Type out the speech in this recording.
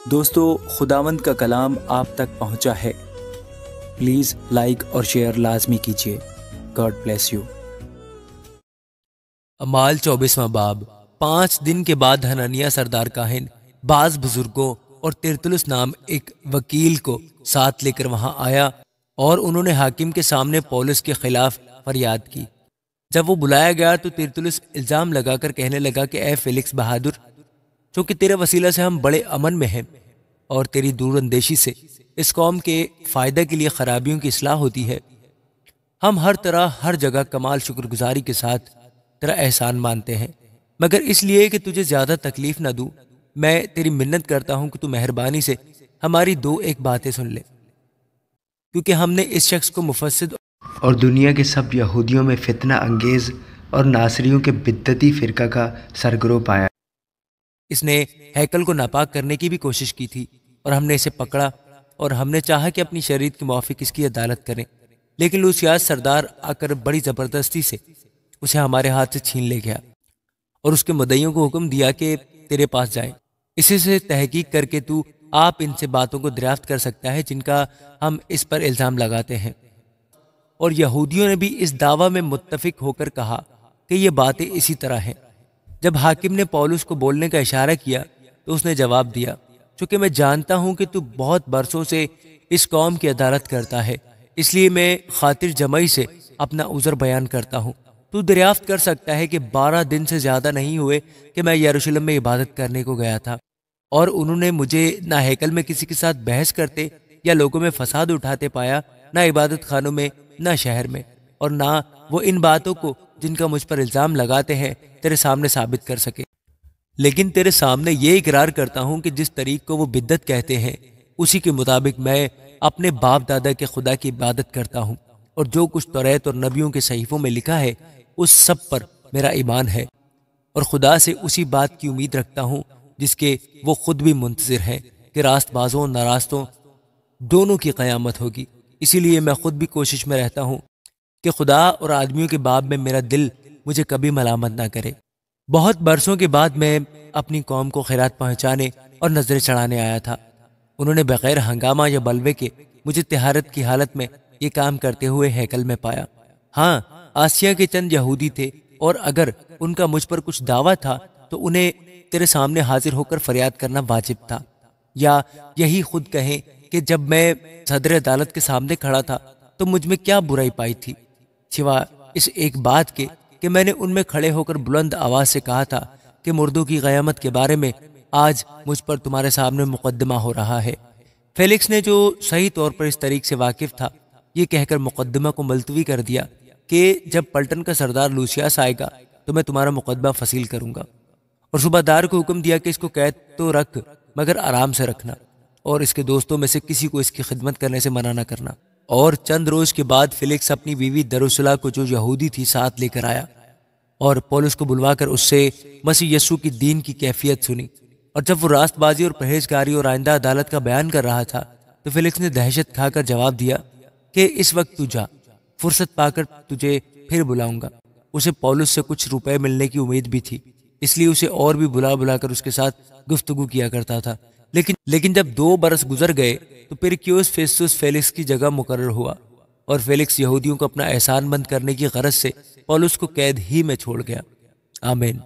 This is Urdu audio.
دوستو، خداوند کا کلام آپ تک پہنچا ہے۔ پلیز لائک اور شیئر لازمی کیجیے۔ God bless you. اعمال 24واں باب۔ 5 دن کے بعد حنانیہ سردار کاہن بعض بزرگوں اور ترتلس نام ایک وکیل کو ساتھ لے کر وہاں آیا اور انہوں نے حاکم کے سامنے پولس کے خلاف فریاد کی۔ جب وہ بلایا گیا تو ترتلس الزام لگا کر کہنے لگا کہ اے فیلکس بہادر، چونکہ تیرے وسیلہ سے ہم بڑے امن میں ہیں اور تیری دور اندیشی سے اس قوم کے فائدہ کے لیے خرابیوں کی اصلاح ہوتی ہے، ہم ہر طرح ہر جگہ کمال شکر گزاری کے ساتھ تیرا احسان مانتے ہیں، مگر اس لیے کہ تجھے زیادہ تکلیف نہ دوں میں تیری منت کرتا ہوں کہ تو مہربانی سے ہماری 2 باتیں سن لے، کیونکہ ہم نے اس شخص کو مفسد اور دنیا کے سب یہودیوں میں فتنہ انگیز اور ناصریوں کے بدعتی فرقہ کا سرگرو پایا۔ اس نے ہیکل کو ناپاک کرنے کی بھی کوشش کی تھی اور ہم نے اسے پکڑا اور ہم نے چاہا کہ اپنی شریعت کے موافق اس کی عدالت کریں، لیکن لوسیاس سردار آ کر بڑی زبردستی سے اسے ہمارے ہاتھ سے چھین لے گیا اور اس کے مدعیوں کو حکم دیا کہ تیرے پاس جائیں، اسی سے تحقیق کر کے تو آپ ان سے باتوں کو دریافت کر سکتا ہے جن کا ہم اس پر الزام لگاتے ہیں۔ اور یہودیوں نے بھی اس دعویٰ میں متفق ہو کر کہا کہ یہ باتیں اسی طرح ہیں۔ جب حاکم نے پولس کو بولنے کا اشارہ کیا تو اس نے جواب دیا، چونکہ میں جانتا ہوں کہ تو بہت برسوں سے اس قوم کی عدالت کرتا ہے، اس لیے میں خاطر جمعی سے اپنا عذر بیان کرتا ہوں۔ تو دریافت کر سکتا ہے کہ 12 دن سے زیادہ نہیں ہوئے کہ میں یروشلم میں عبادت کرنے کو گیا تھا، اور انہوں نے مجھے نہ ہیکل میں کسی کے ساتھ بحث کرتے یا لوگوں میں فساد اٹھاتے پایا، نہ عبادت خانوں میں، نہ شہر میں، اور نہ وہ ان باتوں کو جن کا مجھ پر الزام لگاتے ہیں تیرے سامنے ثابت کر سکے۔ لیکن تیرے سامنے یہ اقرار کرتا ہوں کہ جس طریق کو وہ بدعت کہتے ہیں اسی کے مطابق میں اپنے باپ دادا کے خدا کی عبادت کرتا ہوں، اور جو کچھ توریت اور نبیوں کے صحیفوں میں لکھا ہے اس سب پر میرا ایمان ہے، اور خدا سے اسی بات کی امید رکھتا ہوں جس کے وہ خود بھی منتظر ہیں کہ راست بازوں اور ناراستوں دونوں کی قیامت ہوگی۔ اسی لیے میں خود بھی کوشش میں رہتا ہوں کہ خدا اور آدمیوں کے باب میں میرا دل مجھے کبھی ملامت نہ کرے۔ بہت برسوں کے بعد میں اپنی قوم کو خیرات پہنچانے اور نظریں چڑھانے آیا تھا۔ انہوں نے بغیر ہنگامہ یا بلوے کے مجھے طہارت کی حالت میں یہ کام کرتے ہوئے ہیکل میں پایا۔ ہاں، آسیا کے چند یہودی تھے، اور اگر ان کا مجھ پر کچھ دعویٰ تھا تو انہیں تیرے سامنے حاضر ہو کر فریاد کرنا واجب تھا، یا یہی خود کہیں کہ جب میں صدر عدالت کے سامنے کھڑا تھا تو مجھ میں کیا برائی پائی تھی، سوا اس ایک بات کے کہ میں نے ان میں کھڑے ہو کر بلند آواز سے کہا تھا کہ مردوں کی قیامت کے بارے میں آج مجھ پر تمہارے سامنے مقدمہ ہو رہا ہے۔ فیلکس نے جو صحیح طور پر اس طریق سے واقف تھا یہ کہہ کر مقدمہ کو ملتوی کر دیا کہ جب پلٹن کا سردار لوسیاس آئے گا تو میں تمہارا مقدمہ فصیل کروں گا، اور صوبہ دار کو حکم دیا کہ اس کو قید تو رکھ مگر آرام سے رکھنا، اور اس کے دوستوں میں سے کسی کو اس کی خدمت کرنے سے منع نہ کرنا۔ اور چند روز کے بعد فیلکس اپنی بیوی دروسلا کو جو یہودی تھی ساتھ لے کر آیا، اور پولس کو بلوا کر اس سے مسیح یسوع کی دین کی کیفیت سنی۔ اور جب وہ راست بازی اور پرہیزگاری اور آئندہ عدالت کا بیان کر رہا تھا تو فیلکس نے دہشت کھا کر جواب دیا کہ اس وقت تو جا، فرصت پا کر تجھے پھر بلاؤں گا۔ اسے پولس سے کچھ روپے ملنے کی امید بھی تھی، اس لیے اسے اور بھی بلا بلا کر اس کے ساتھ گفتگو کیا کرتا تھا۔ لیکن جب 2 برس گزر گئے تو پرکیوس فیسٹس فیلکس کی جگہ مقرر ہوا، اور فیلکس یہودیوں کو اپنا احسان مند کرنے کی غرض سے پولس کو قید ہی میں چھوڑ گیا۔ آمین۔